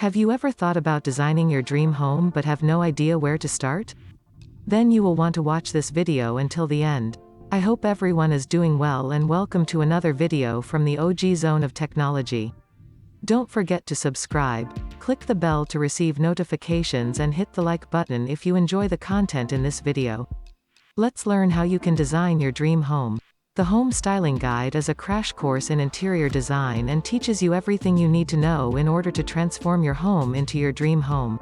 Have you ever thought about designing your dream home but have no idea where to start? Then you will want to watch this video until the end. I hope everyone is doing well and welcome to another video from the OG Zone of Technology. Don't forget to subscribe, click the bell to receive notifications and hit the like button if you enjoy the content in this video. Let's learn how you can design your dream home. The Home Styling Guide is a crash course in interior design and teaches you everything you need to know in order to transform your home into your dream home.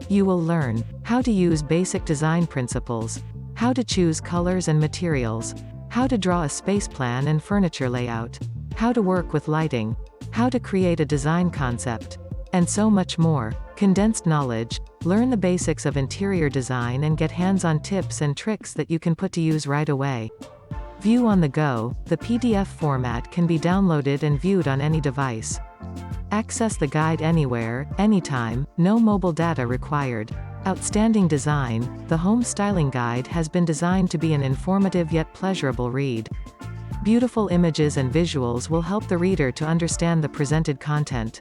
You will learn how to use basic design principles, how to choose colors and materials, how to draw a space plan and furniture layout, how to work with lighting, how to create a design concept, and so much more. Condensed knowledge. Learn the basics of interior design and get hands-on tips and tricks that you can put to use right away. View on the go. The PDF format can be downloaded and viewed on any device. Access the guide anywhere, anytime, no mobile data required. Outstanding design. The Home Styling Guide has been designed to be an informative yet pleasurable read. Beautiful images and visuals will help the reader to understand the presented content.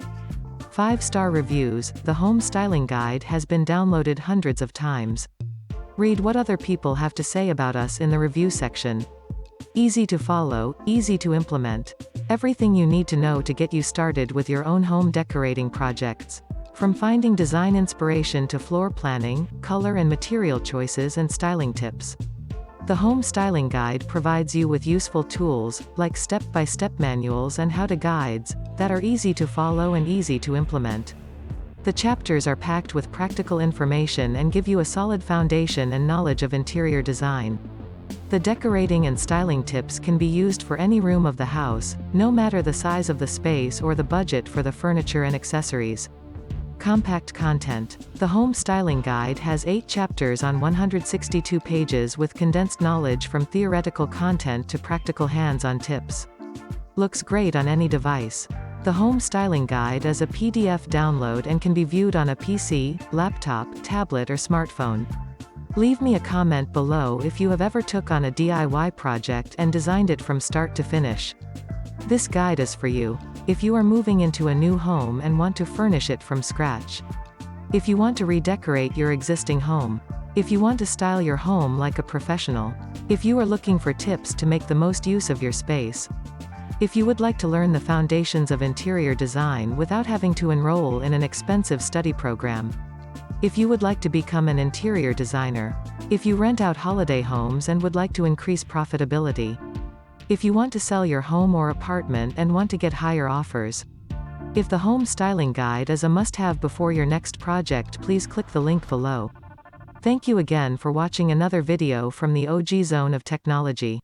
5-star reviews. The Home Styling Guide has been downloaded hundreds of times. Read what other people have to say about us in the review section. Easy to follow, easy to implement. Everything you need to know to get you started with your own home decorating projects. From finding design inspiration to floor planning, color and material choices and styling tips. The Home Styling Guide provides you with useful tools, like step-by-step manuals and how-to guides, that are easy to follow and easy to implement. The chapters are packed with practical information and give you a solid foundation and knowledge of interior design. The decorating and styling tips can be used for any room of the house, no matter the size of the space or the budget for the furniture and accessories. Compact content. The Home Styling Guide has 8 chapters on 162 pages with condensed knowledge from theoretical content to practical hands-on tips. Looks great on any device. The Home Styling Guide is a PDF download and can be viewed on a PC, laptop, tablet or smartphone. Leave me a comment below if you have ever took on a DIY project and designed it from start to finish. This guide is for you if you are moving into a new home and want to furnish it from scratch. If you want to redecorate your existing home. If you want to style your home like a professional. If you are looking for tips to make the most use of your space. If you would like to learn the foundations of interior design without having to enroll in an expensive study program. If you would like to become an interior designer. If you rent out holiday homes and would like to increase profitability. If you want to sell your home or apartment and want to get higher offers. If the Home Styling Guide is a must-have before your next project, please click the link below. Thank you again for watching another video from the OG Zone of Technology.